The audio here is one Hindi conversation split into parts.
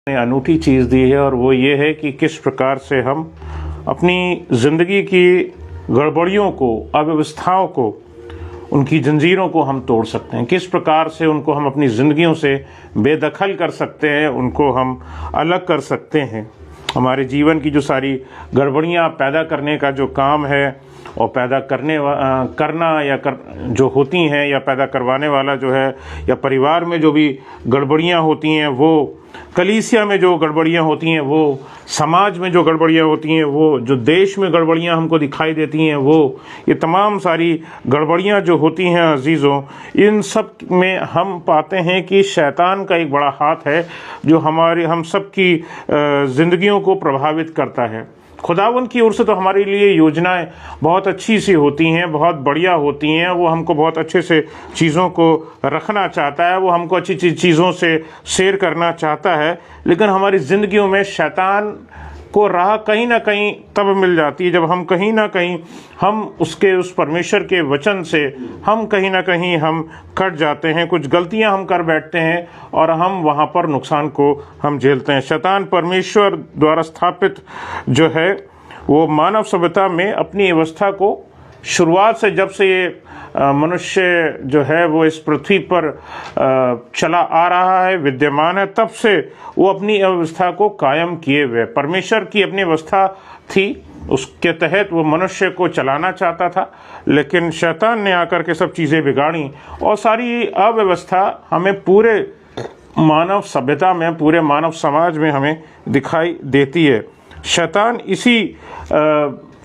ने अनूठी चीज़ दी है और वो ये है कि किस प्रकार से हम अपनी ज़िंदगी की गड़बड़ियों को, अव्यवस्थाओं को, उनकी जंजीरों को हम तोड़ सकते हैं। किस प्रकार से उनको हम अपनी ज़िंदगियों से बेदखल कर सकते हैं, उनको हम अलग कर सकते हैं। हमारे जीवन की जो सारी गड़बड़ियाँ पैदा करने का जो काम है और पैदा करना या जो होती हैं या पैदा करवाने वाला जो है, या परिवार में जो भी गड़बड़ियाँ होती हैं वो, कलीसिया में जो गड़बड़ियाँ होती हैं वो, समाज में जो गड़बड़ियाँ होती हैं वो, जो देश में गड़बड़ियाँ हमको दिखाई देती हैं वो, ये तमाम सारी गड़बड़ियाँ जो होती हैं अजीज़ों, इन सब में हम पाते हैं कि शैतान का एक बड़ा हाथ है जो हम सब की ज़िंदगियों को प्रभावित करता है। खुदावंद की ओर से तो हमारे लिए योजनाएं बहुत अच्छी सी होती हैं, बहुत बढ़िया होती हैं। वो हमको बहुत अच्छे से चीज़ों को रखना चाहता है, वो हमको अच्छी चीज़ों से शेयर करना चाहता है, लेकिन हमारी ज़िंदगियों में शैतान को राह कहीं ना कहीं तब मिल जाती है जब हम कहीं ना कहीं हम उस परमेश्वर के वचन से हम कहीं ना कहीं हम कट जाते हैं, कुछ गलतियां हम कर बैठते हैं और हम वहां पर नुकसान को हम झेलते हैं। शैतान परमेश्वर द्वारा स्थापित जो है वो मानव सभ्यता में अपनी व्यवस्था को शुरुआत से, जब से ये मनुष्य जो है वो इस पृथ्वी पर चला आ रहा है, विद्यमान है, तब से वो अपनी व्यवस्था को कायम किए हुए। परमेश्वर की अपनी व्यवस्था थी, उसके तहत वो मनुष्य को चलाना चाहता था, लेकिन शैतान ने आकर के सब चीज़ें बिगाड़ी और सारी अव्यवस्था हमें पूरे मानव सभ्यता में, पूरे मानव समाज में हमें दिखाई देती है। शैतान इसी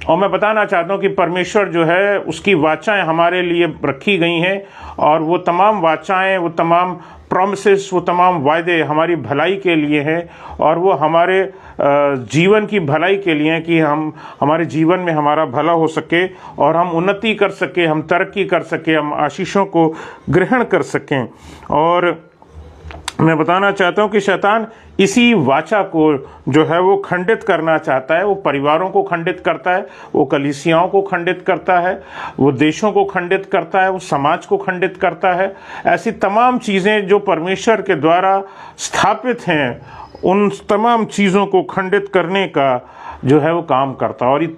और मैं बताना चाहता हूँ कि परमेश्वर जो है उसकी वाचाएं हमारे लिए रखी गई हैं और वो तमाम वाचाएं, वो तमाम प्रॉमिसेस, वो तमाम वायदे हमारी भलाई के लिए हैं और वो हमारे जीवन की भलाई के लिए हैं कि हमारे जीवन में हमारा भला हो सके और हम उन्नति कर सके, हम तरक्की कर सके, हम आशीषों को ग्रहण कर सकें। और मैं बताना चाहता हूँ कि शैतान इसी वाचा को जो है वो खंडित करना चाहता है। वो परिवारों को खंडित करता है, वो कलीसियाओं को खंडित करता है, वो देशों को खंडित करता है, वो समाज को खंडित करता है। ऐसी तमाम चीज़ें जो परमेश्वर के द्वारा स्थापित हैं, उन तमाम चीज़ों को खंडित करने का जो है वो काम करता है। और ये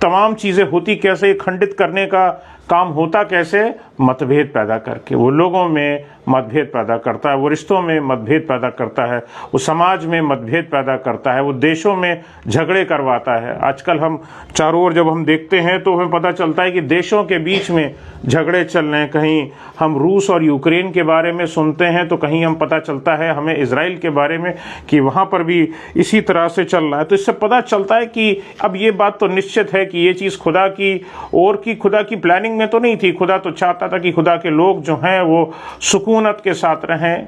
तमाम चीज़ें होती कैसे, खंडित करने का काम होता कैसे? मतभेद पैदा करके। वो लोगों में मतभेद पैदा करता है, वो रिश्तों में मतभेद पैदा करता है, वो समाज में मतभेद पैदा करता है, वो देशों में झगड़े करवाता है। आजकल हम चारों ओर जब हम देखते हैं तो हमें पता चलता है कि देशों के बीच में झगड़े चल रहे हैं। कहीं हम रूस और यूक्रेन के बारे में सुनते हैं तो कहीं हम पता चलता है हमें इजराइल के बारे में कि वहाँ पर भी इसी तरह से चल रहा है। तो इससे पता चलता है कि अब ये बात तो निश्चित है कि ये चीज़ खुदा की प्लानिंग में तो नहीं थी। खुदा तो चाहता था कि खुदा के लोग जो हैं वो सुकूनत के साथ रहें,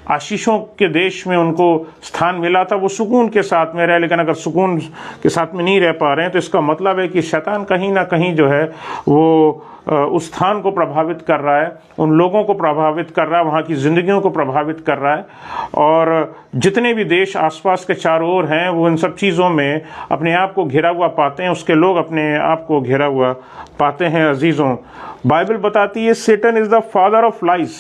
आशीषों के देश में उनको स्थान मिला था, वो सुकून के साथ में रहे। लेकिन अगर सुकून के साथ में नहीं रह पा रहे हैं तो इसका मतलब है कि शैतान कहीं ना कहीं जो है वो उस स्थान को प्रभावित कर रहा है, उन लोगों को प्रभावित कर रहा है, वहाँ की ज़िंदगियों को प्रभावित कर रहा है। और जितने भी देश आसपास के चारों ओर हैं वो इन सब चीज़ों में अपने आप को घिरा हुआ पाते हैं, उसके लोग अपने आप को घिरा हुआ पाते हैं। अजीज़ों, बाइबल बताती है Satan is the father of lies,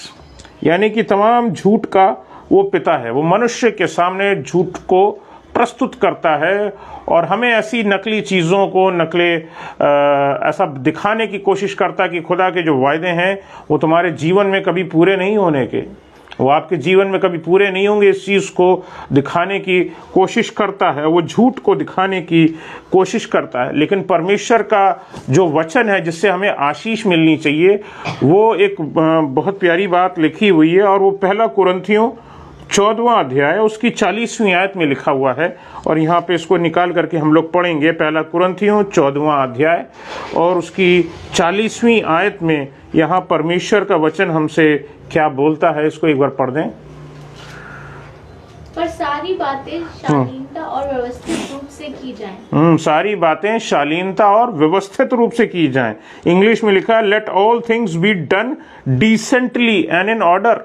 यानी कि तमाम झूठ का वो पिता है। वो मनुष्य के सामने झूठ को प्रस्तुत करता है और हमें ऐसी नकली चीज़ों को ऐसा दिखाने की कोशिश करता है कि खुदा के जो वायदे हैं वो तुम्हारे जीवन में कभी पूरे नहीं होने के, वो आपके जीवन में कभी पूरे नहीं होंगे। इस चीज़ को दिखाने की कोशिश करता है, वो झूठ को दिखाने की कोशिश करता है। लेकिन परमेश्वर का जो वचन है जिससे हमें आशीष मिलनी चाहिए, वो एक बहुत प्यारी बात लिखी हुई है और वो पहला कुरिन्थियों 14वां अध्याय उसकी 40वीं आयत में लिखा हुआ है। और यहाँ पे इसको निकाल करके हम लोग पढ़ेंगे। पहला कुरिन्थियों 14वां अध्याय और उसकी 40वीं आयत में यहाँ परमेश्वर का वचन हमसे क्या बोलता है, इसको एक बार पढ़ दें। पर सारी बातें शालीनता और व्यवस्थित रूप से की जाएं। सारी बातें शालीनता और व्यवस्थित रूप से की जाएं। इंग्लिश में लिखा है let all things be done decently and in order,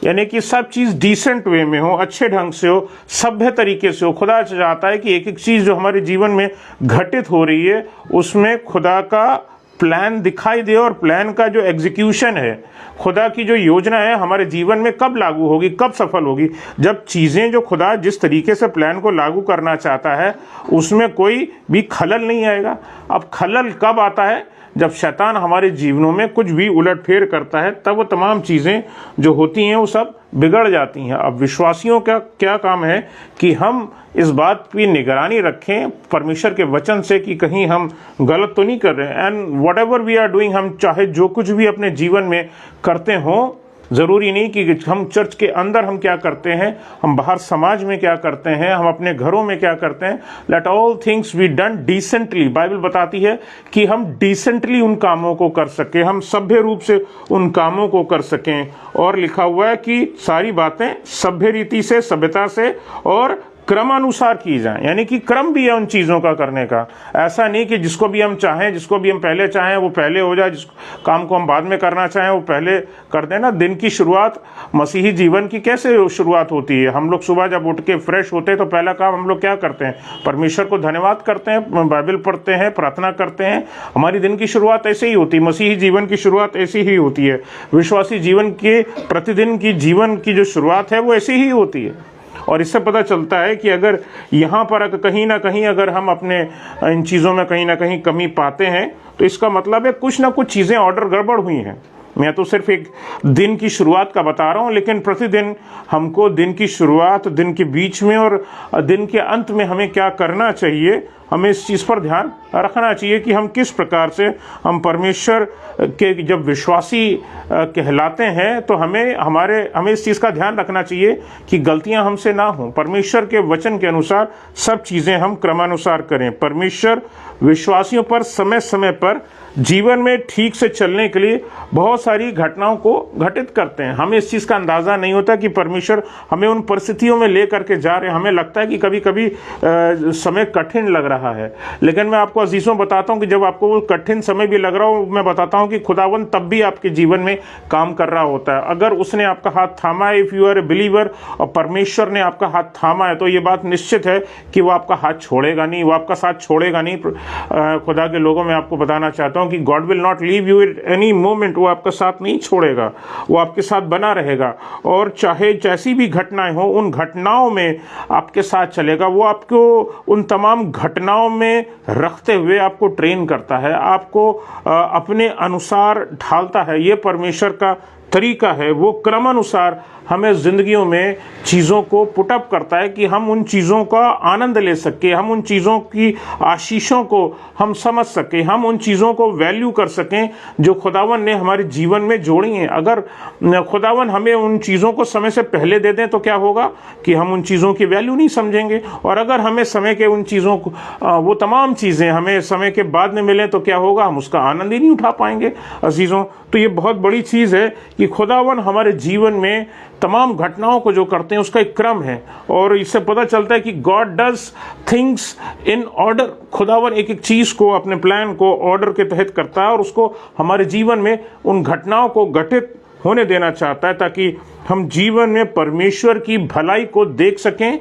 यानी कि सब चीज़ डिसेंट वे में हो, अच्छे ढंग से हो, सभ्य तरीके से हो। खुदा चाहता है कि एक एक चीज़ जो हमारे जीवन में घटित हो रही है उसमें खुदा का प्लान दिखाई दे और प्लान का जो एग्जीक्यूशन है, खुदा की जो योजना है हमारे जीवन में कब लागू होगी, कब सफल होगी, जब चीज़ें जो खुदा जिस तरीके से प्लान को लागू करना चाहता है उसमें कोई भी खलल नहीं आएगा। अब खलल कब आता है? जब शैतान हमारे जीवनों में कुछ भी उलटफेर करता है, तब वो तमाम चीज़ें जो होती हैं वो सब बिगड़ जाती हैं। अब विश्वासियों का क्या काम है कि हम इस बात की निगरानी रखें परमेश्वर के वचन से कि कहीं हम गलत तो नहीं कर रहे हैं। And whatever we are doing, हम चाहे जो कुछ भी अपने जीवन में करते हों, ज़रूरी नहीं कि हम चर्च के अंदर हम क्या करते हैं, हम बाहर समाज में क्या करते हैं, हम अपने घरों में क्या करते हैं। Let all things be done decently. Bible बताती है कि हम डिसेंटली उन कामों को कर सकें, हम सभ्य रूप से उन कामों को कर सकें। और लिखा हुआ है कि सारी बातें सभ्य रीति से, सभ्यता से और क्रमानुसार की जाए, यानी कि क्रम भी है उन चीज़ों का करने का। ऐसा नहीं कि जिसको भी हम चाहें, जिसको भी हम पहले चाहें वो पहले हो जाए, जिस काम को हम बाद में करना चाहें वो पहले कर दें ना। दिन की शुरुआत मसीही जीवन की कैसे शुरुआत होती है? हम लोग सुबह जब उठ के फ्रेश होते हैं तो पहला काम हम लोग क्या करते हैं? परमेश्वर को धन्यवाद करते हैं, बाइबल पढ़ते हैं, प्रार्थना करते हैं। हमारी दिन की शुरुआत ऐसे ही होती है, मसीही जीवन की शुरुआत ऐसी ही होती है। विश्वासी जीवन के प्रतिदिन की जीवन की जो शुरुआत है वो ऐसी ही होती है। और इससे पता चलता है कि अगर यहाँ पर कहीं ना कहीं अगर हम अपने इन चीज़ों में कहीं ना कहीं कमी पाते हैं तो इसका मतलब है कुछ ना कुछ चीज़ें ऑर्डर गड़बड़ हुई हैं। मैं तो सिर्फ एक दिन की शुरुआत का बता रहा हूँ, लेकिन प्रतिदिन हमको दिन की शुरुआत, दिन के बीच में और दिन के अंत में हमें क्या करना चाहिए, हमें इस चीज़ पर ध्यान रखना चाहिए कि हम किस प्रकार से हम परमेश्वर के जब विश्वासी कहलाते हैं तो हमें इस चीज़ का ध्यान रखना चाहिए कि गलतियां हमसे ना हों। परमेश्वर के वचन के अनुसार सब चीज़ें हम क्रमानुसार करें। परमेश्वर विश्वासियों पर समय समय पर जीवन में ठीक से चलने के लिए बहुत सारी घटनाओं को घटित करते हैं। हमें इस चीज़ का अंदाज़ा नहीं होता कि परमेश्वर हमें उन परिस्थितियों में ले करके जा रहे हैं। हमें लगता है कि कभी कभी समय कठिन लग रहा है, लेकिन मैं आपको अजीज़ों बताता हूं कि जब आपको वो कठिन समय भी लग रहा हो, मैं बताता हूं कि खुदावन तब भी आपके जीवन में काम कर रहा होता है। अगर उसने आपका हाथ थामा है, if you are a believer, और परमेश्वर ने आपका हाथ थामा है, तो ये बात निश्चित है कि वो आपका हाथ छोड़ेगा नहीं, वो आपका साथ छोड़ेगा नहीं। खुदा के लोगों, मैं आपको बताना चाहता हूं कि God will not leave you at any moment. वो आपका साथ नहीं छोड़ेगा, वो आपके साथ बना रहेगा। और चाहे जैसी भी घटनाएं हो, उन घटनाओं में आपके साथ चलेगा। वो आपको उन तमाम घटनाओं में रखते हुए आपको ट्रेन करता है, आपको अपने अनुसार ढालता है। ये परमेश्वर का तरीका है। वो क्रमानुसार हमें जिंदगियों में चीज़ों को पुटअप करता है कि हम उन चीज़ों का आनंद ले सके, हम उन चीज़ों की आशीषों को हम समझ सके, हम उन चीज़ों को वैल्यू कर सकें जो खुदावन ने हमारे जीवन में जोड़ी हैं। अगर खुदावन हमें उन चीज़ों को समय से पहले दे दें तो क्या होगा कि हम उन चीज़ों की वैल्यू नहीं समझेंगे। और अगर हमें समय के उन चीज़ों को, वो तमाम चीज़ें हमें समय के बाद में मिलें तो क्या होगा, हम उसका आनंद ही नहीं उठा पाएंगे। अजीज़ों, तो ये बहुत बड़ी चीज़ है कि खुदावन हमारे जीवन में तमाम घटनाओं को जो करते हैं उसका एक क्रम है। और इससे पता चलता है कि God does things in order. खुदावन एक एक चीज़ को, अपने प्लान को ऑर्डर के तहत करता है और उसको हमारे जीवन में उन घटनाओं को घटित होने देना चाहता है ताकि हम जीवन में परमेश्वर की भलाई को देख सकें,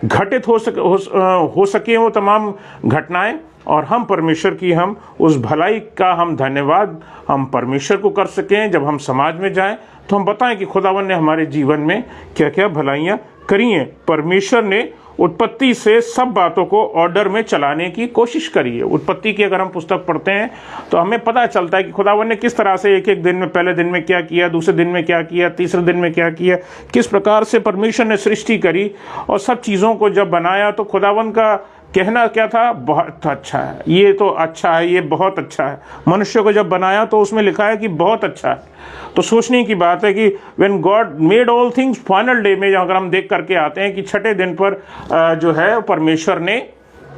घटित हो सके वो तमाम घटनाएं, और हम परमेश्वर की, हम उस भलाई का हम धन्यवाद हम परमेश्वर को कर सकें। जब हम समाज में जाएं तो हम बताएं कि खुदावन ने हमारे जीवन में क्या क्या भलाइयाँ करी हैं। परमेश्वर ने उत्पत्ति से सब बातों को ऑर्डर में चलाने की कोशिश करी है। उत्पत्ति की अगर हम पुस्तक पढ़ते हैं तो हमें पता चलता है कि खुदावन ने किस तरह से एक एक दिन में, पहले दिन में क्या किया, दूसरे दिन में क्या किया, तीसरे दिन में क्या किया, किस प्रकार से परमेश्वर ने सृष्टि करी और सब चीज़ों को जब बनाया तो खुदावन का कहना क्या था, बहुत अच्छा है, ये तो अच्छा है, ये बहुत अच्छा है। मनुष्य को जब बनाया तो उसमें लिखा है कि बहुत अच्छा है। तो सोचने की बात है कि when God made all things, final day में अगर हम देख करके आते हैं कि छठे दिन पर जो है परमेश्वर ने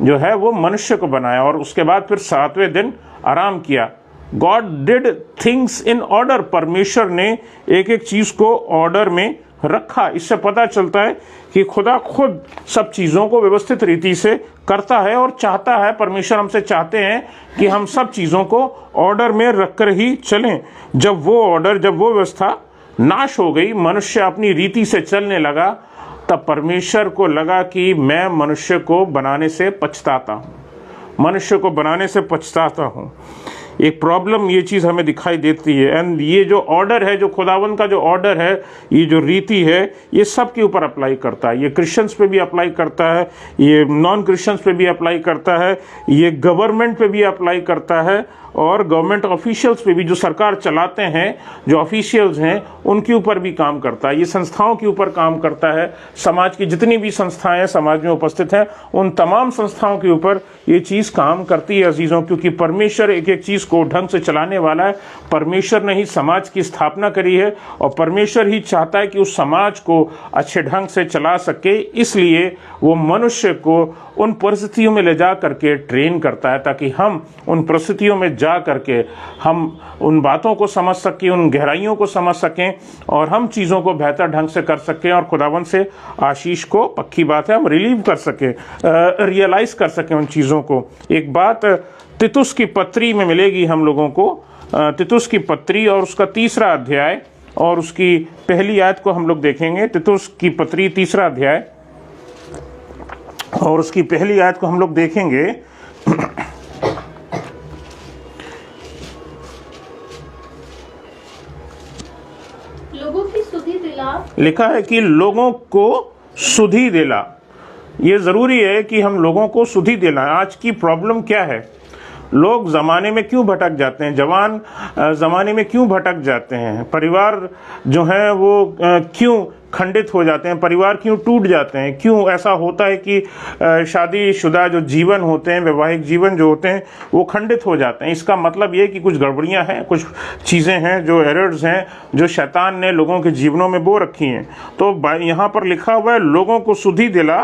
जो है वो मनुष्य को बनाया और उसके बाद फिर सातवें दिन आराम किया। God did things in order. परमेश्वर ने एक एक चीज़ को ऑर्डर में रखा। इससे पता चलता है कि खुदा खुद सब चीज़ों को व्यवस्थित रीति से करता है और चाहता है। परमेश्वर हमसे चाहते हैं कि हम सब चीज़ों को ऑर्डर में रखकर ही चलें। जब वो ऑर्डर, जब वो व्यवस्था नाश हो गई, मनुष्य अपनी रीति से चलने लगा, तब परमेश्वर को लगा कि मैं मनुष्य को बनाने से पछताता हूँ, मनुष्य को बनाने से पछताता हूँ। एक प्रॉब्लम ये चीज़ हमें दिखाई देती है। एंड ये जो ऑर्डर है, जो खुदावन का जो ऑर्डर है, ये जो रीति है, ये सब के ऊपर अप्लाई करता है। ये क्रिश्चियंस पे भी अप्लाई करता है, ये नॉन क्रिश्चियंस पे भी अप्लाई करता है, ये गवर्नमेंट पे भी अप्लाई करता है, और गवर्नमेंट ऑफिशियल्स पे भी, जो सरकार चलाते हैं, जो ऑफिशियल्स हैं, उनके ऊपर भी काम करता है। ये संस्थाओं के ऊपर काम करता है। समाज की जितनी भी संस्थाएं समाज में उपस्थित हैं, उन तमाम संस्थाओं के ऊपर ये चीज़ काम करती है अजीज़ों, क्योंकि परमेश्वर एक एक चीज़ को ढंग से चलाने वाला है। परमेश्वर ने ही समाज की स्थापना करी है और परमेश्वर ही चाहता है कि उस समाज को अच्छे ढंग से चला सके। इसलिए वो मनुष्य को उन परिस्थितियों में ले जा करके ट्रेन करता है, ताकि हम उन परिस्थितियों में जा करके हम उन बातों को समझ सकें, उन गहराइयों को समझ सकें, और हम चीज़ों को बेहतर ढंग से कर सकें, और खुदावन से आशीष को, पक्की बात है, हम रिलीव कर सकें, रियलाइज़ कर सकें उन चीज़ों को। एक बात तीतुस की पत्री में मिलेगी हम लोगों को, तीतुस की पत्री और उसका 3रा अध्याय और उसकी पहली आयत को हम लोग देखेंगे। तीतुस की पत्री 3रा अध्याय और उसकी पहली आयत को हम लोग देखेंगे। लोगों की सुधि दिला, लिखा है कि लोगों को सुधि दिला। ये ज़रूरी है कि हम लोगों को सुधि दिलाएं। आज की प्रॉब्लम क्या है? लोग ज़माने में क्यों भटक जाते हैं? जवान ज़माने में क्यों भटक जाते हैं? परिवार जो है वो क्यों खंडित हो जाते हैं? परिवार क्यों टूट जाते हैं? क्यों ऐसा होता है कि शादीशुदा जो जीवन होते हैं, वैवाहिक जीवन जो होते हैं, वो खंडित हो जाते हैं? इसका मतलब ये कि कुछ गड़बड़ियां हैं, कुछ चीज़ें हैं, जो एरर्स हैं, जो शैतान ने लोगों के जीवनों में बो रखी हैं। तो यहाँ पर लिखा हुआ है, लोगों को सुधि दिला।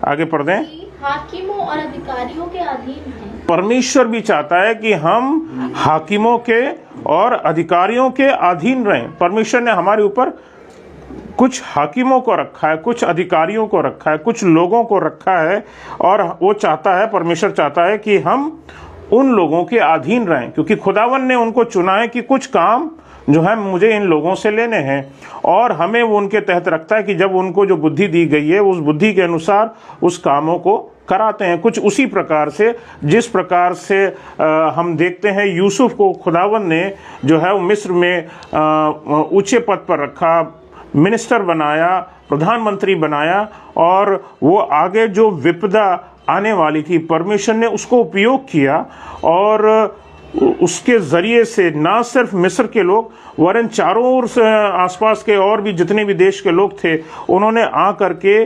आगे पढ़ दें। हाकिमों और अधिकारियों के अधीन है। परमेश्वर भी चाहता है कि हम हाकिमों के और अधिकारियों के अधीन रहें। परमेश्वर ने हमारे ऊपर कुछ हाकिमों को रखा है, कुछ अधिकारियों को रखा है, कुछ लोगों को रखा है, और वो चाहता है, परमेश्वर चाहता है कि हम उन लोगों के अधीन रहें, क्योंकि खुदावन ने उनको चुना है कि कुछ काम जो है मुझे इन लोगों से लेने हैं, और हमें वो उनके तहत रखता है कि जब उनको जो बुद्धि दी गई है, उस बुद्धि के अनुसार उस कामों को कराते हैं। कुछ उसी प्रकार से, जिस प्रकार से हम देखते हैं यूसुफ को खुदावन ने जो है वो मिस्र में ऊंचे पद पर रखा, मिनिस्टर बनाया, प्रधानमंत्री बनाया, और वो आगे जो विपदा आने वाली थी, परमेश्वर ने उसको उपयोग किया, और उसके ज़रिए से ना सिर्फ मिस्र के लोग, वरन चारों ओर से आसपास के और भी जितने भी देश के लोग थे, उन्होंने आ करके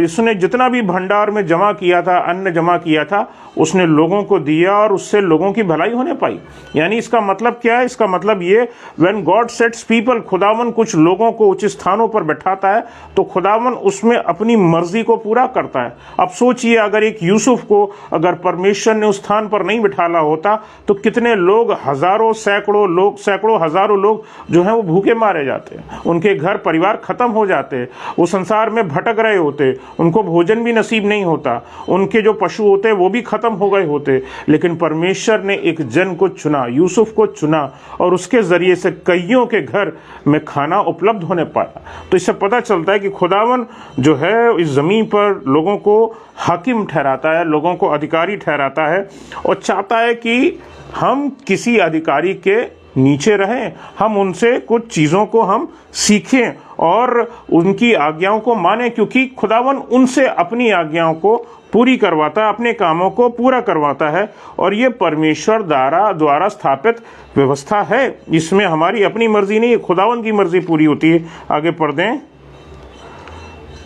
इसने जितना भी भंडार में जमा किया था, अन्न जमा किया था, उसने लोगों को दिया, और उससे लोगों की भलाई होने पाई। यानी इसका मतलब क्या है? इसका मतलब ये, व्हेन गॉड सेट्स पीपल, खुदावन कुछ लोगों को उचित स्थानों पर बैठाता है, तो खुदावन उसमें अपनी मर्जी को पूरा करता है। अब सोचिए, अगर एक यूसुफ को अगर परमेश्वर ने उस स्थान पर नहीं बिठाला होता, तो कितने लोग, हजारों सैकड़ों लोग, सैकड़ों हजारों लोग जो हैं वो भूखे मारे जाते, उनके घर परिवार खत्म हो जाते, वो संसार में भटक रहे होते, उनको भोजन भी नसीब नहीं होता, उनके जो पशु होते वो भी खत्म हो गए होते। लेकिन परमेश्वर ने एक जन को चुना, यूसुफ को चुना, और उसके जरिए से कईयों के घर में खाना उपलब्ध होने पाया। तो इससे पता चलता है कि खुदावन जो है इस जमीन पर लोगों को हाकिम ठहराता है, लोगों को अधिकारी ठहराता है, और चाहता है कि हम किसी अधिकारी के नीचे रहें, हम उनसे कुछ चीज़ों को हम सीखें और उनकी आज्ञाओं को मानें, क्योंकि खुदावन उनसे अपनी आज्ञाओं को पूरी करवाता है, अपने कामों को पूरा करवाता है। और ये परमेश्वर द्वारा स्थापित व्यवस्था है, इसमें हमारी अपनी मर्जी नहीं है, खुदावन की मर्जी पूरी होती है। आगे पढ़ दें।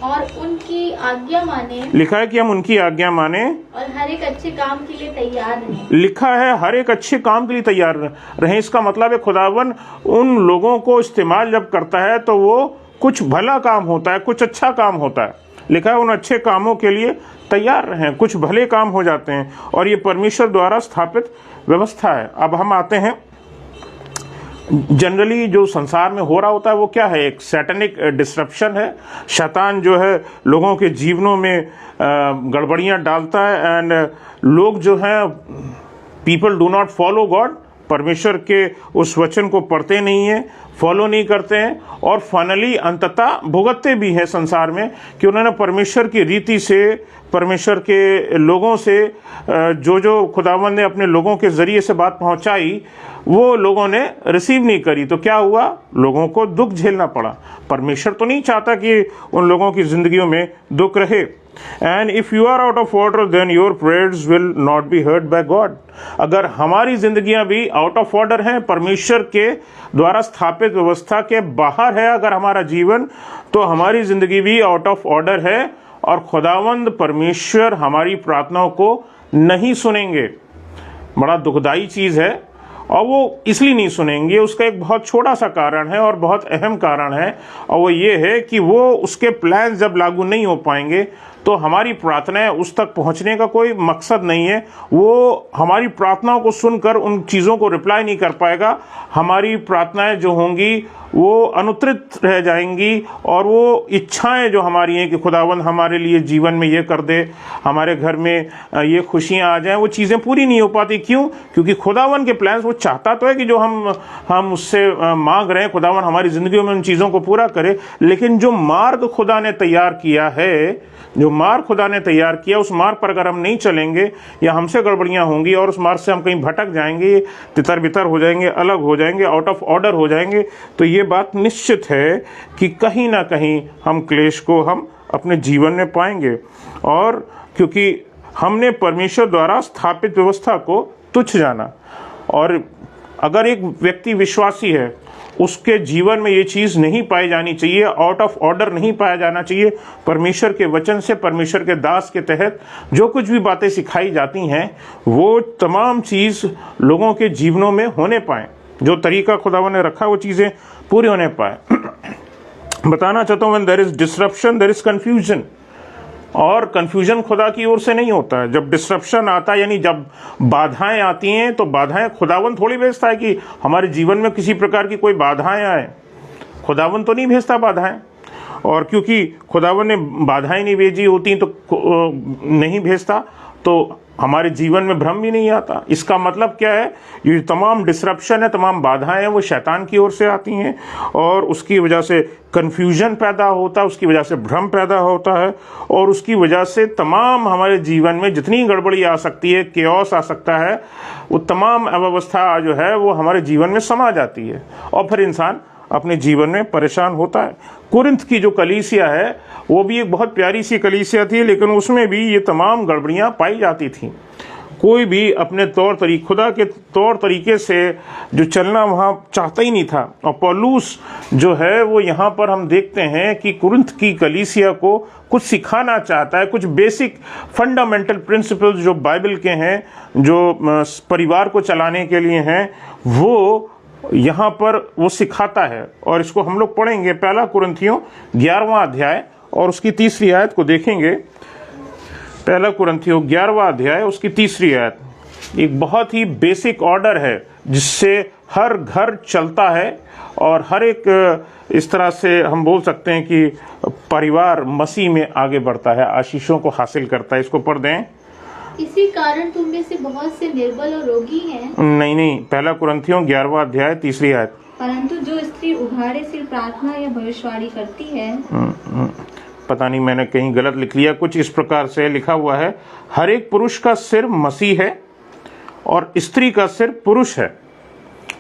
और उनकी आज्ञा माने, लिखा है कि हम उनकी आज्ञा माने, और हर एक अच्छे काम के लिए तैयार रहें। लिखा है हर एक अच्छे काम के लिए तैयार रहें। इसका मतलब है खुदावन उन लोगों को इस्तेमाल जब करता है तो वो कुछ भला काम होता है, कुछ अच्छा काम होता है। लिखा है उन अच्छे कामों के लिए तैयार रहें, कुछ भले काम हो जाते हैं, और ये परमेश्वर द्वारा स्थापित व्यवस्था है। अब हम आते हैं, जनरली जो संसार में हो रहा होता है वो क्या है? एक सैटेनिक डिस्ट्रप्शन है। शैतान जो है लोगों के जीवनों में गड़बड़ियां डालता है, एंड लोग जो हैं, people do not follow God, परमेश्वर के उस वचन को पढ़ते नहीं है, फॉलो नहीं करते हैं और फाइनली अंततः भुगतते भी हैं संसार में कि उन्होंने परमेश्वर की रीति से, परमेश्वर के लोगों से जो खुदावंद ने अपने लोगों के ज़रिए से बात पहुंचाई वो लोगों ने रिसीव नहीं करी। तो क्या हुआ? लोगों को दुख झेलना पड़ा। परमेश्वर तो नहीं चाहता कि उन लोगों की ज़िंदगियों में दुख रहे। And if you are out of order then your prayers will not be heard by God. अगर हमारी ज़िंदगियां भी आउट ऑफ ऑर्डर हैं, परमेश्वर के द्वारा स्थापित व्यवस्था के बाहर है अगर हमारा जीवन, तो हमारी ज़िंदगी भी आउट ऑफ ऑर्डर है और खुदावंद परमेश्वर हमारी प्रार्थनाओं को नहीं सुनेंगे। बड़ा दुखदाई चीज़ है और वो इसलिए नहीं सुनेंगे, उसका एक बहुत छोटा सा कारण है और बहुत अहम कारण है, और वो ये है कि वो उसके प्लान जब लागू नहीं हो पाएंगे तो हमारी प्रार्थनाएं उस तक पहुंचने का कोई मकसद नहीं है। वो हमारी प्रार्थनाओं को सुनकर उन चीज़ों को रिप्लाई नहीं कर पाएगा। हमारी प्रार्थनाएं जो होंगी वो अनुत्तरित रह जाएंगी और वो इच्छाएं जो हमारी हैं कि खुदावंद हमारे लिए जीवन में ये कर दे, हमारे घर में ये खुशियां आ जाएं, वो चीज़ें पूरी नहीं हो पाती। क्यों? क्योंकि खुदावंद के प्लान्स, वो चाहता तो है कि जो हम उससे मांग रहे हैं खुदावंद हमारी ज़िंदगियों में उन चीज़ों को पूरा करे, लेकिन जो मार्ग खुदा ने तैयार किया है, जो मार्ग खुदा ने तैयार किया, उस मार्ग पर अगर हम नहीं चलेंगे या हमसे गड़बड़ियां होंगी और उस मार्ग से हम कहीं भटक जाएंगे, तितर बितर हो जाएंगे, अलग हो जाएंगे, आउट ऑफ ऑर्डर हो जाएंगे, तो ये बात निश्चित है कि कहीं ना कहीं हम क्लेश को हम अपने जीवन में पाएंगे। और क्योंकि हमने परमेश्वर द्वारा स्थापित व्यवस्था को तुच्छ जाना, और अगर एक व्यक्ति विश्वासी है उसके जीवन में ये चीज़ नहीं पाई जानी चाहिए, आउट ऑफ ऑर्डर नहीं पाया जाना चाहिए। परमेश्वर के वचन से, परमेश्वर के दास के तहत जो कुछ भी बातें सिखाई जाती हैं वो तमाम चीज़ लोगों के जीवनों में होने पाए, जो तरीका खुदावन ने रखा वो चीज़ें पूरी होने पाए। बताना चाहता हूँ, when there is disruption there is confusion, और कन्फ्यूजन खुदा की ओर से नहीं होता है। जब डिसरप्शन आता है, यानी जब बाधाएं आती हैं, तो बाधाएं खुदावन थोड़ी भेजता है कि हमारे जीवन में किसी प्रकार की कोई बाधाएं आए। खुदावन तो नहीं भेजता बाधाएं, और क्योंकि खुदावन ने बाधाएं नहीं भेजी होती तो नहीं भेजता, तो हमारे जीवन में भ्रम भी नहीं आता। इसका मतलब क्या है? ये तमाम डिसरप्शन है, तमाम बाधाएं हैं, वो शैतान की ओर से आती हैं और उसकी वजह से कन्फ्यूजन पैदा होता है, उसकी वजह से भ्रम पैदा होता है, और उसकी वजह से तमाम हमारे जीवन में जितनी गड़बड़ी आ सकती है, केओस आ सकता है, वो तमाम अव्यवस्था जो है वो हमारे जीवन में समा जाती है और फिर इंसान अपने जीवन में परेशान होता है। कुरिन्थ की जो कलीसिया है वो भी एक बहुत प्यारी सी कलीसिया थी, लेकिन उसमें भी ये तमाम गड़बड़ियाँ पाई जाती थी। कोई भी अपने खुदा के तौर तरीके से जो चलना वहाँ चाहता ही नहीं था। और पौलुस जो है वो यहाँ पर हम देखते हैं कि कुरिन्थ की कलीसिया को कुछ सिखाना चाहता है, कुछ बेसिक फंडामेंटल प्रिंसिपल्स जो बाइबल के हैं, जो परिवार को चलाने के लिए हैं, वो यहाँ पर वो सिखाता है। और इसको हम लोग पढ़ेंगे, पहला कुरिन्थियों 11वां अध्याय और उसकी 3री आयत को देखेंगे। पहला कुरिन्थियों 11वां अध्याय उसकी 3री आयत एक बहुत ही बेसिक ऑर्डर है जिससे हर घर चलता है और हर एक इस तरह से हम बोल सकते हैं कि परिवार मसीह में आगे बढ़ता है, आशीषों को हासिल करता है। इसको पढ़ दें। इसी कारण तुम में से बहुत से निर्बल और रोगी हैं। नहीं, पहला कुरिन्थियों 11वां अध्याय 3री आयत। परंतु जो स्त्री उघाड़े सिर प्रार्थना या भविष्यवाणी करती है, पता नहीं मैंने कहीं गलत लिख लिया, कुछ इस प्रकार से लिखा हुआ है, हर एक पुरुष का सिर मसीह है और स्त्री का सिर पुरुष है।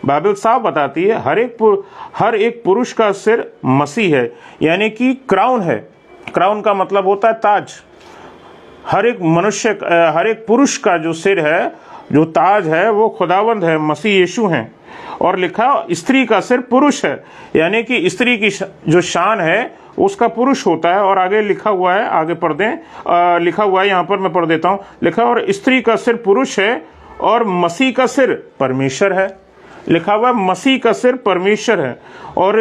बाइबल साफ बताती है हर एक पुरुष का सिर मसीह है, यानी कि क्राउन है। क्राउन का मतलब होता है ताज। हर एक पुरुष का जो सिर है, जो ताज है, वो खुदावंद है, मसीह यीशु हैं। और लिखा स्त्री का सिर पुरुष है, यानी कि स्त्री की जो शान है उसका पुरुष होता है। और आगे लिखा हुआ है, आगे पढ़ दें, लिखा हुआ है यहाँ पर, मैं पढ़ देता हूँ। लिखा और स्त्री का सिर पुरुष है और मसीह का सिर परमेश्वर है। लिखा हुआ है मसीह का सिर परमेश्वर है। और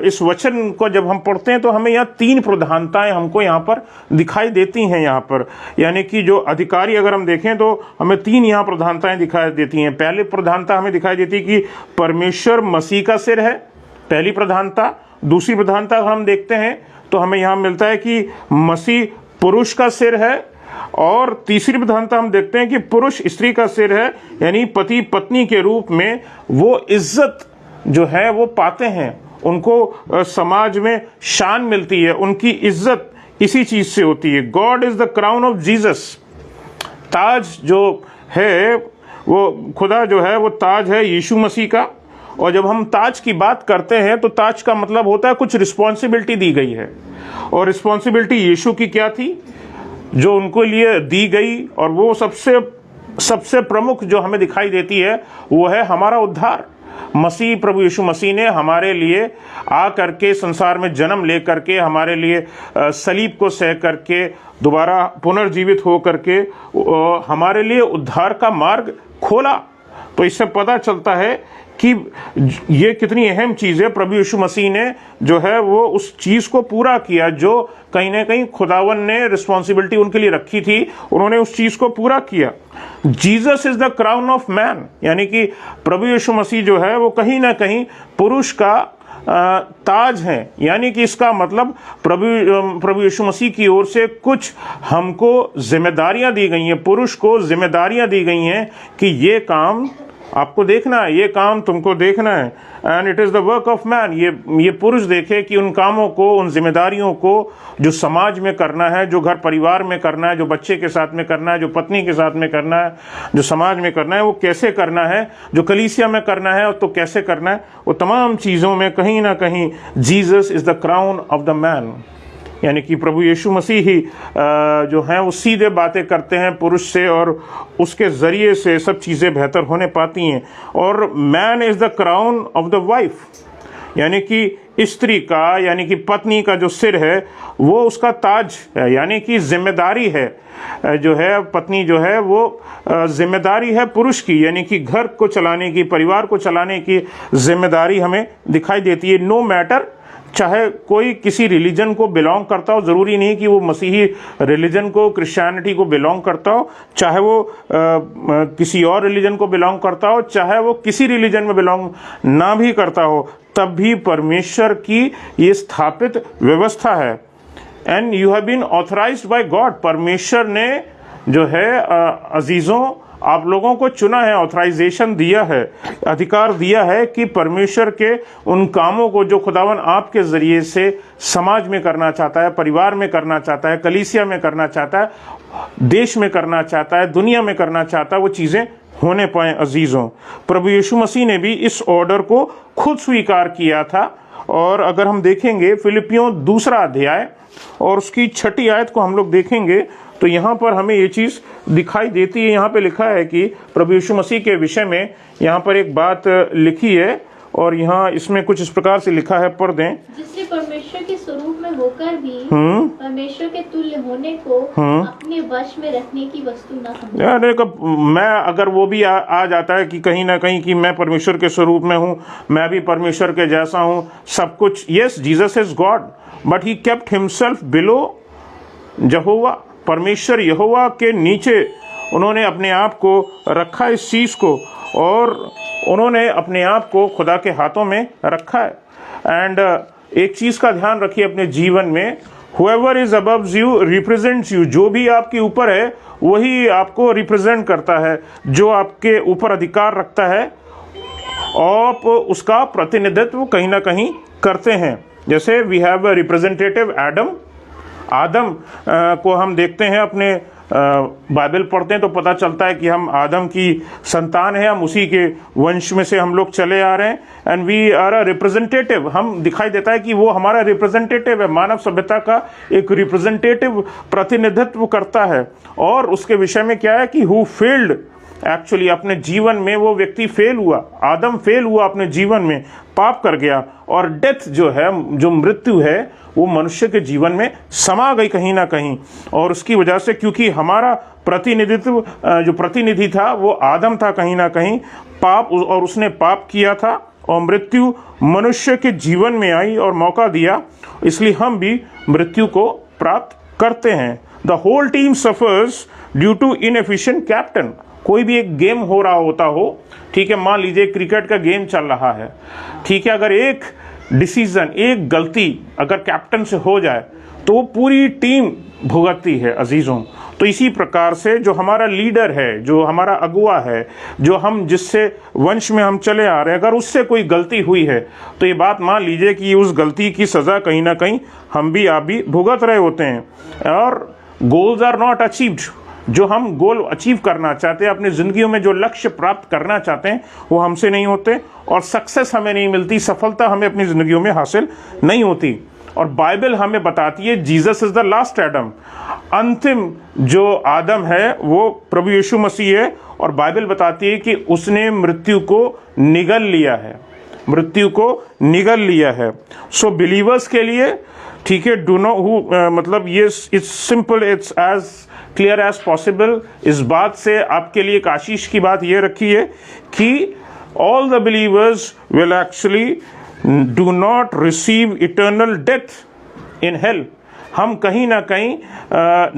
इस वचन को जब हम पढ़ते हैं तो हमें यहाँ 3 प्रधानताएं हमको यहाँ पर दिखाई देती हैं। यहाँ पर यानी कि जो अधिकारी अगर हम देखें तो हमें 3 यहाँ प्रधानताएं दिखाई देती हैं। पहली प्रधानता हमें दिखाई देती है कि परमेश्वर मसीह का सिर है, पहली प्रधानता। दूसरी प्रधानता हम देखते हैं तो हमें यहाँ मिलता है कि मसीह पुरुष का सिर है। और तीसरी प्रधानता हम देखते हैं कि पुरुष स्त्री का सिर है, यानी पति पत्नी के रूप में वो इज्जत जो है वो पाते हैं, उनको समाज में शान मिलती है, उनकी इज्जत इसी चीज से होती है। God is the crown of Jesus. ताज जो है वो खुदा जो है वो ताज है यीशु मसीह का। और जब हम ताज की बात करते हैं तो ताज का मतलब होता है कुछ रिस्पॉन्सिबिलिटी दी गई है, और रिस्पॉन्सिबिलिटी यीशु की क्या थी जो उनको लिए दी गई, और वो सबसे प्रमुख जो हमें दिखाई देती है वो है हमारा उद्धार। मसीह प्रभु यीशु मसीह ने हमारे लिए आ करके संसार में जन्म ले करके हमारे लिए सलीब को सह करके दोबारा पुनर्जीवित हो करके हमारे लिए उद्धार का मार्ग खोला। तो इससे पता चलता है कि ये कितनी अहम चीज़ है। प्रभु यीशु मसीह ने जो है वो उस चीज़ को पूरा किया जो कहीं ना कहीं खुदावन ने रिस्पॉन्सिबिलिटी उनके लिए रखी थी, उन्होंने उस चीज़ को पूरा किया। Jesus is the crown of man, यानी कि प्रभु यीशु मसीह जो है वो कहीं ना कहीं पुरुष का ताज है। यानी कि इसका मतलब प्रभु यीशु मसीह की ओर से कुछ हमको जिम्मेदारियां दी गई हैं, पुरुष को जिम्मेदारियां दी गई हैं कि ये काम आपको देखना है, ये काम तुमको देखना है। And it is the work of man. ये पुरुष देखे कि उन कामों को, उन जिम्मेदारियों को जो समाज में करना है, जो घर परिवार में करना है, जो बच्चे के साथ में करना है, जो पत्नी के साथ में करना है, जो समाज में करना है, वो कैसे करना है, जो कलीसिया में करना है तो कैसे करना है। वो तमाम चीज़ों में कहीं ना कहीं Jesus is the crown of the man. यानी कि प्रभु यीशु मसीह ही जो हैं वो सीधे बातें करते हैं पुरुष से, और उसके ज़रिए से सब चीज़ें बेहतर होने पाती हैं। और man is the crown of the wife, यानी कि स्त्री का, यानी कि पत्नी का जो सिर है वो उसका ताज है, यानी कि जिम्मेदारी है जो है पत्नी जो है वो जिम्मेदारी है पुरुष की, यानी कि घर को चलाने की, परिवार को चलाने की जिम्मेदारी हमें दिखाई देती है। नो मैटर चाहे कोई किसी रिलीजन को बिलोंग करता हो, ज़रूरी नहीं कि वो मसीही रिलीजन को, क्रिश्चियनिटी को बिलोंग करता हो, चाहे वो किसी और रिलीजन को बिलोंग करता हो, चाहे वो किसी रिलीजन में बिलोंग ना भी करता हो, तब भी परमेश्वर की ये स्थापित व्यवस्था है। And you have been authorised by God. परमेश्वर ने जो है अजीज़ों आप लोगों को चुना है, ऑथराइजेशन दिया है, अधिकार दिया है कि परमेश्वर के उन कामों को जो खुदावन आपके ज़रिए से समाज में करना चाहता है, परिवार में करना चाहता है, कलीसिया में करना चाहता है, देश में करना चाहता है, दुनिया में करना चाहता है, वो चीज़ें होने पाएँ। अजीज़ों, प्रभु यीशु मसीह ने भी इस ऑर्डर को खुद स्वीकार किया था। और अगर हम देखेंगे फिलिपियों 2 अध्याय और उसकी 6 आयत को हम लोग देखेंगे तो यहाँ पर हमें ये चीज़ दिखाई देती है। यहाँ पे लिखा है कि प्रभु यीशु मसीह के विषय में यहाँ पर एक बात लिखी है, और यहाँ इसमें कुछ इस प्रकार से लिखा है, पढ़ दें। जिसने परमेश्वर के स्वरूप में होकर भी परमेश्वर के तुल्य होने को अपने वश में रखने की वस्तु न समझा। यार मैं अगर वो भी आ जाता है कि कहीं ना कहीं कि मैं परमेश्वर के स्वरूप में हूँ, मैं भी परमेश्वर के जैसा हूँ, सब कुछ। Yes, Jesus is God but he kept himself below यहोवा। परमेश्वर यहोवा के नीचे उन्होंने अपने आप को रखा इस चीज़ को, और उन्होंने अपने आप को खुदा के हाथों में रखा है। एंड एक चीज़ का ध्यान रखिए अपने जीवन में, whoever is above you represents you। जो भी आपके ऊपर है वही आपको रिप्रेजेंट करता है, जो आपके ऊपर अधिकार रखता है आप उसका प्रतिनिधित्व कहीं ना कहीं करते हैं। जैसे वी हैव अ रिप्रेजेंटेटिव आदम को हम देखते हैं, अपने बाइबल पढ़ते हैं तो पता चलता है कि हम आदम की संतान है, हम उसी के वंश में से हम लोग चले आ रहे हैं। And we are a representative, हम दिखाई देता है कि वो हमारा रिप्रेजेंटेटिव है, मानव सभ्यता का एक रिप्रेजेंटेटिव प्रतिनिधित्व करता है। और उसके विषय में क्या है कि हु फेल्ड, एक्चुअली अपने जीवन में वो व्यक्ति फेल हुआ, आदम फेल हुआ अपने जीवन में, पाप कर गया, और डेथ जो है, जो मृत्यु है, वो मनुष्य के जीवन में समा गई कहीं ना कहीं। और उसकी वजह से, क्योंकि हमारा प्रतिनिधित्व जो प्रतिनिधि था वो आदम था कहीं ना कहीं, पाप, और उसने पाप किया था और मृत्यु मनुष्य के जीवन में आई और मौका दिया, इसलिए हम भी मृत्यु को प्राप्त करते हैं। The whole team suffers due to inefficient captain. कोई भी एक गेम हो रहा होता हो, ठीक है, मान लीजिए क्रिकेट का गेम चल रहा है, ठीक है, अगर एक डिसीजन, एक गलती अगर कैप्टन से हो जाए तो वो पूरी टीम भुगतती है। अजीजों, तो इसी प्रकार से जो हमारा लीडर है, जो हमारा अगुआ है, जो हम जिससे वंश में हम चले आ रहे हैं, अगर उससे कोई गलती हुई है तो ये बात मान लीजिए कि उस गलती की सज़ा कहीं ना कहीं हम भी आप भी भुगत रहे होते हैं। और गोल्स आर नॉट अचीव्ड, जो हम गोल अचीव करना चाहते हैं, अपनी ज़िंदगियों में जो लक्ष्य प्राप्त करना चाहते हैं, वो हमसे नहीं होते और सक्सेस हमें नहीं मिलती, सफलता हमें अपनी ज़िंदगियों में हासिल नहीं होती। और बाइबल हमें बताती है Jesus is the last Adam, अंतिम जो आदम है वो प्रभु यीशु मसीह है। और बाइबल बताती है कि उसने मृत्यु को निगल लिया है, मृत्यु को निगल लिया है। सो बिलीवर्स के लिए, ठीक है, डू नो मतलब ये it's simple, it's as clear as possible. इस बात से आपके लिए एक आशीष की बात ये रखी है कि all the believers will actually do not receive eternal death in hell. हम कहीं ना कहीं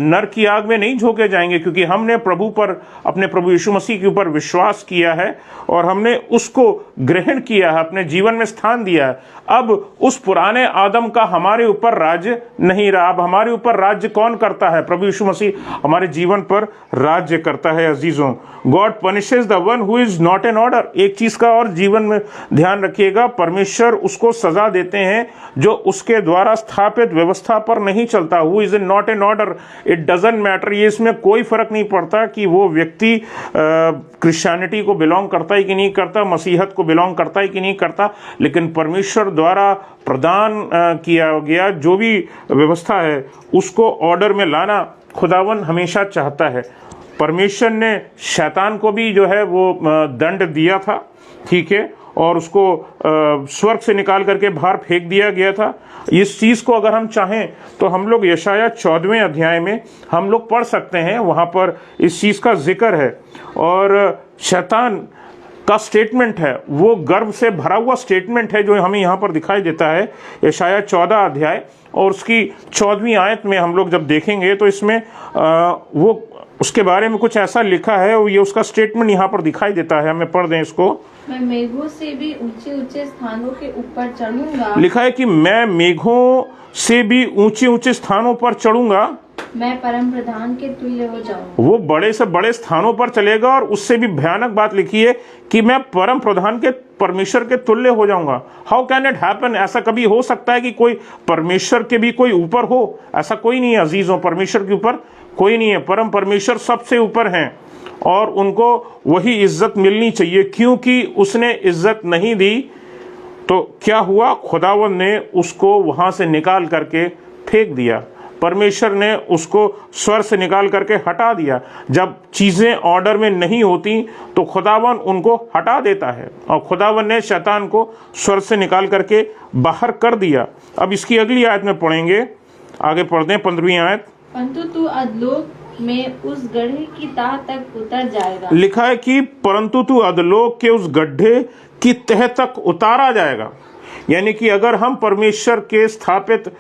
नर की आग में नहीं झोंके जाएंगे, क्योंकि हमने प्रभु पर, अपने प्रभु यीशु मसीह के ऊपर विश्वास किया है और हमने उसको ग्रहण किया है, अपने जीवन में स्थान दिया है। अब उस पुराने आदम का हमारे ऊपर राज्य नहीं रहा। अब हमारे ऊपर राज्य कौन करता है? प्रभु यीशु मसीह हमारे जीवन पर राज्य करता है। अजीजों, God punishes the one who is not in order. एक चीज का और जीवन में ध्यान रखिएगा, परमेश्वर उसको सजा देते हैं जो उसके द्वारा स्थापित व्यवस्था पर नहीं चलता। Who is not in order, it doesn't matter. ये इसमें कोई फर्क नहीं पड़ता कि वो व्यक्ति क्रिश्चियनिटी को बिलोंग करता है कि नहीं करता, मसीहत को बिलोंग करता है कि नहीं करता, लेकिन परमेश्वर द्वारा प्रदान किया गया जो भी व्यवस्था है उसको ऑर्डर में लाना खुदावन हमेशा चाहता है। परमेश्वर ने शैतान को भी जो है वो दंड दिया था, ठीक है, और उसको स्वर्ग से निकाल करके बाहर फेंक दिया गया था। इस चीज़ को अगर हम चाहें तो हम लोग यशाया 14वें अध्याय में हम लोग पढ़ सकते हैं, वहाँ पर इस चीज़ का जिक्र है। और शैतान का स्टेटमेंट है, वो गर्व से भरा हुआ स्टेटमेंट है जो हमें यहाँ पर दिखाई देता है। यशाया 14 अध्याय और उसकी 14वीं आयत में हम लोग जब देखेंगे तो इसमें वो उसके बारे में कुछ ऐसा लिखा है, और ये उसका स्टेटमेंट यहाँ पर दिखाई देता है। हमें पढ़ दें इसको। मैं मेघों से भी ऊंचे ऊंचे स्थानों के ऊपर चढ़ूंगा। लिखा है कि मैं मेघों से भी ऊंचे ऊंचे स्थानों पर चढ़ूंगा, मैं परम प्रधान के तुल्य हो जाऊंगा। वो बड़े से बड़े स्थानों पर चलेगा। और उससे भी भयानक बात लिखी है कि मैं परम प्रधान के, परमेश्वर के तुल्य हो जाऊंगा। How can it happen? ऐसा कभी हो सकता है कि कोई परमेश्वर के भी कोई ऊपर हो? ऐसा कोई नहीं है अजीजों, परमेश्वर के ऊपर कोई नहीं है। परम परमेश्वर सबसे ऊपर हैं और उनको वही इज्जत मिलनी चाहिए। क्योंकि उसने इज्जत नहीं दी तो क्या हुआ? खुदावन ने उसको वहां से निकाल करके फेंक दिया। परमेश्वर ने उसको स्वर्ग से निकाल करके हटा दिया। जब चीज़ें ऑर्डर में नहीं होती तो खुदावन उनको हटा देता है, और खुदावन ने शैतान को स्वर्ग से निकाल करके बाहर कर दिया। अब इसकी अगली आयत में पढ़ेंगे, आगे पढ़ दें 15वीं आयत। परंतु तू अधोलोक में उस गड्ढे की तह तक उतर जाएगा। लिखा है कि परंतु तू अधोलोक के उस गड्ढे की तह तक उतारा जाएगा। यानी कि अगर हम परमेश्वर के स्थापित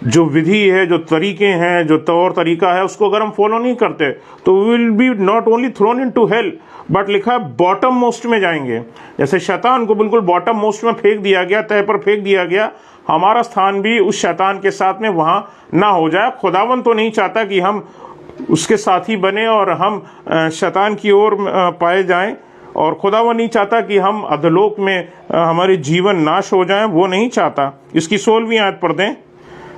जो विधि है, जो तरीके हैं, जो तौर तरीका है, उसको अगर हम फॉलो नहीं करते तो will be not only thrown in to hell, but लिखा है बॉटम मोस्ट में जाएंगे। जैसे शैतान को बिल्कुल बॉटम मोस्ट में फेंक दिया गया, तह पर फेंक दिया गया, हमारा स्थान भी उस शैतान के साथ में वहां ना हो जाए। खुदावन तो नहीं चाहता कि हम उसके साथी बने और हम शैतान की ओर पाए जाएं, और खुदावन नहीं चाहता कि हम अधोलोक में हमारे जीवन नाश हो जाएं, वो नहीं चाहता। इसकी 16वीं आयत पढ़ दें।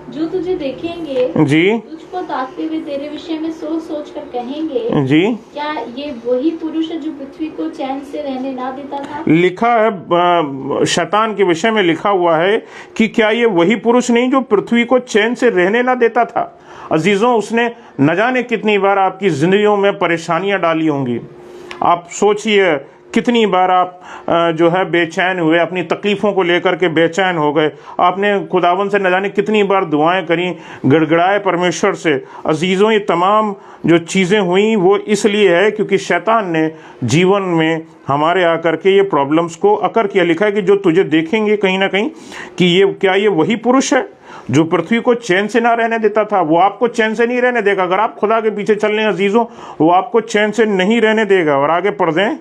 जो तुझे देखेंगे जी, तुझको ताकते हुए तेरे विषय में सोच सोच कर कहेंगे, जी, क्या ये वही पुरुष है जो पृथ्वी को चैन से रहने ना देता था? लिखा है शैतान के विषय में लिखा हुआ है कि क्या ये वही पुरुष नहीं जो पृथ्वी को चैन से रहने ना देता था। अजीजों, उसने न जाने कितनी बार आपकी जिंदगियों में परेशानियां डाली होंगी। आप सोचिए कितनी बार आप जो है बेचैन हुए, अपनी तकलीफ़ों को लेकर के बेचैन हो गए। आपने खुदावन से न जाने कितनी बार दुआएं करी, गड़गड़ाए परमेश्वर से। अजीज़ों, ये तमाम जो चीज़ें हुई वो इसलिए है क्योंकि शैतान ने जीवन में हमारे आकर के ये प्रॉब्लम्स को अकर किया। लिखा है कि जो तुझे देखेंगे कहीं ना कहीं कि ये क्या ये वही पुरुष है जो पृथ्वी को चैन से ना रहने देता था। वो आपको चैन से नहीं रहने देगा। अगर आप खुदा के पीछे चल रहे हैं अजीज़ों, वो आपको चैन से नहीं रहने देगा। और आगे पढ़ दें।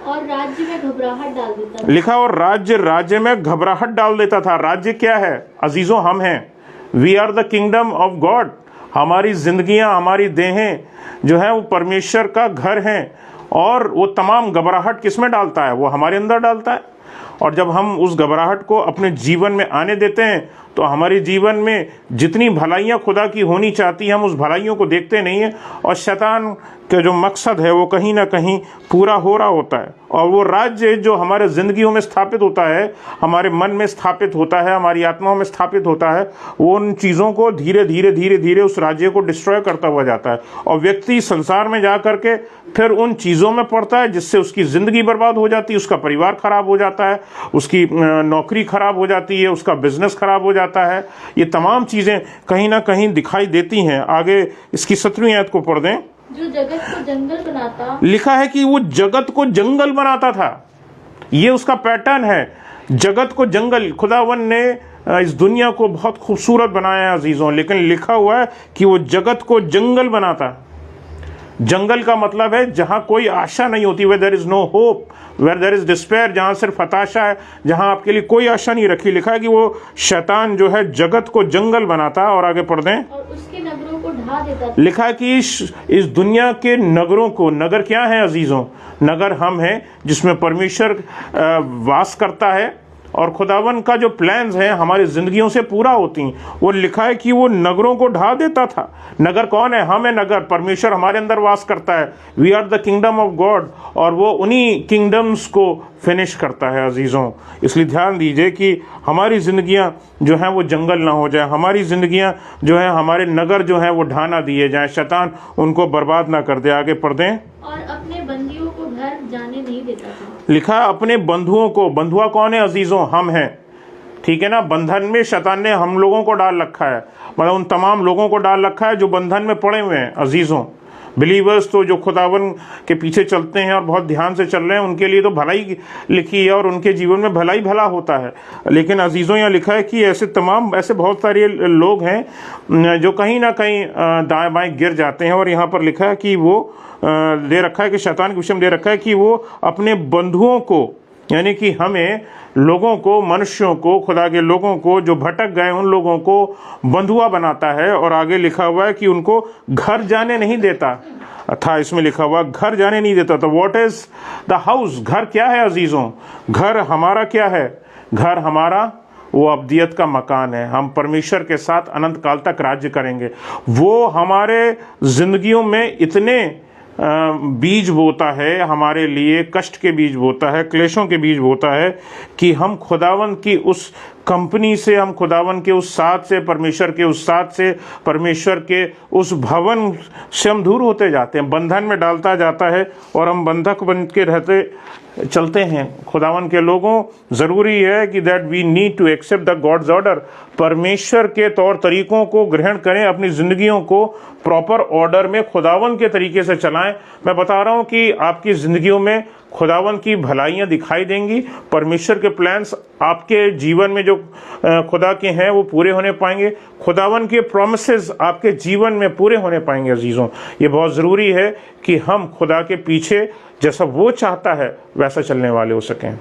और राज्य में घबराहट डाल देता था। लिखा, और राज्य में घबराहट डाल देता था। राज्य क्या है अजीजों? हम हैं। We are the kingdom of God. हमारी जिंदगियां, हमारी देहें जो है वो परमेश्वर का घर हैं, और वो तमाम घबराहट किस में डालता है? वो हमारे अंदर डालता है। और जब हम उस घबराहट को अपने जीवन में आने देते हैं तो हमारे जीवन में जितनी भलाइयाँ खुदा की होनी चाहती हैं हम उस भलाइयों को देखते नहीं हैं, और शैतान का जो मकसद है वो कहीं ना कहीं पूरा हो रहा होता है। और वो राज्य जो हमारे ज़िंदगियों में स्थापित होता है, हमारे मन में स्थापित होता है, हमारी आत्माओं में स्थापित होता है, वो उन चीज़ों को धीरे धीरे धीरे धीरे उस राज्य को डिस्ट्रॉय करता हुआ जाता है। और व्यक्ति संसार में जा कर के फिर उन चीज़ों में पड़ता है जिससे उसकी ज़िंदगी बर्बाद हो जाती है, उसका परिवार खराब हो जाता है, उसकी नौकरी खराब हो जाती है, उसका बिजनेस खराब हो जाता है। ये तमाम चीज़ें कहीं ना कहीं दिखाई देती हैं। आगे इसकी 17वीं आयत को पढ़ दें। जो जगत को जंगल बनाता, लिखा है कि वो जगत को जंगल बनाता था। ये उसका पैटर्न है, जगत को जंगल। खुदावन ने इस दुनिया को बहुत खूबसूरत बनाया है अजीजों, लेकिन लिखा हुआ है कि वो जगत को जंगल बनाता। जंगल का मतलब है जहां कोई आशा नहीं होती, where there is no hope, where there is despair, जहां सिर्फ हताशा है, जहां आपके लिए कोई आशा नहीं रखी। लिखा है कि वो शैतान जो है जगत को जंगल बनाता। और आगे पढ़ दें। और उसके नगरों को ढा देता। लिखा है कि इस दुनिया के नगरों को, नगर क्या है अजीजों? नगर हम हैं जिसमें परमेश्वर वास करता है, और खुदावन का जो प्लान्स हैं हमारी जिंदगियों से पूरा होती हैं। वो लिखा है कि वो नगरों को ढा देता था। नगर कौन है? हम है नगर। परमेश्वर हमारे अंदर वास करता है। We are the kingdom of God, और वो उन्हीं किंगडम्स को फिनिश करता है अजीज़ों। इसलिए ध्यान दीजिए कि हमारी ज़िंदगियां जो हैं वो जंगल ना हो जाए, हमारी ज़िंदगियां जो हैं, हमारे नगर जो हैं वो ढा ना दिए जाएं, शैतान उनको बर्बाद ना कर दे। आगे पढ़ दें। और अपने बंदियों को घर जाने नहीं देता था। लिखा है अपने बंधुओं को। बंधुआ कौन है अजीजों? हम हैं, ठीक है ना। बंधन में शैतान ने हम लोगों को डाल रखा है, मतलब उन तमाम लोगों को डाल रखा है जो बंधन में पड़े हुए हैं अजीजों। बिलीवर्स तो जो खुदावन के पीछे चलते हैं और बहुत ध्यान से चल रहे हैं, उनके लिए तो भलाई लिखी है और उनके जीवन में भलाई भला होता है। लेकिन अजीजों यहाँ लिखा है कि ऐसे बहुत सारे लोग हैं जो कहीं ना कहीं दाएं बाएं गिर जाते हैं। और यहाँ पर लिखा है कि वो दे रखा है कि शैतान के विषय में दे रखा है कि वो अपने बंधुओं को, यानी कि हमें लोगों को, मनुष्यों को, खुदा के लोगों को जो भटक गए उन लोगों को बंधुआ बनाता है। और आगे लिखा हुआ है कि उनको घर जाने नहीं देता था। इसमें लिखा हुआ घर जाने नहीं देता। तो व्हाट इज द हाउस? घर क्या है अजीजों? घर हमारा क्या है? घर हमारा वो अब्दियत का मकान है। हम परमेश्वर के साथ अनंत काल तक राज्य करेंगे। वो हमारे जिंदगियों में इतने बीज बोता है, हमारे लिए कष्ट के बीज बोता है, क्लेशों के बीज बोता है कि हम खुदावन की उस कंपनी से, हम खुदावन के उस साथ से, परमेश्वर के उस साथ से, परमेश्वर के उस भवन से हम दूर होते जाते हैं। बंधन में डालता जाता है और हम बंधक बन के रहते चलते हैं। खुदावन के लोगों, ज़रूरी है कि that we need to accept the God's order. परमेश्वर के तौर तरीकों को ग्रहण करें, अपनी ज़िंदगियों को प्रॉपर ऑर्डर में खुदावन के तरीके से चलाएं। मैं बता रहा हूं कि आपकी ज़िंदगियों में खुदावन की भलाइयाँ दिखाई देंगी। परमेश्वर के प्लान्स आपके जीवन में जो खुदा के हैं वो पूरे होने पाएंगे। खुदावन के प्रॉमिसेस आपके जीवन में पूरे होने पाएंगे अजीज़ों। ये बहुत ज़रूरी है कि हम खुदा के पीछे जैसा वो चाहता है वैसा चलने वाले हो सकें।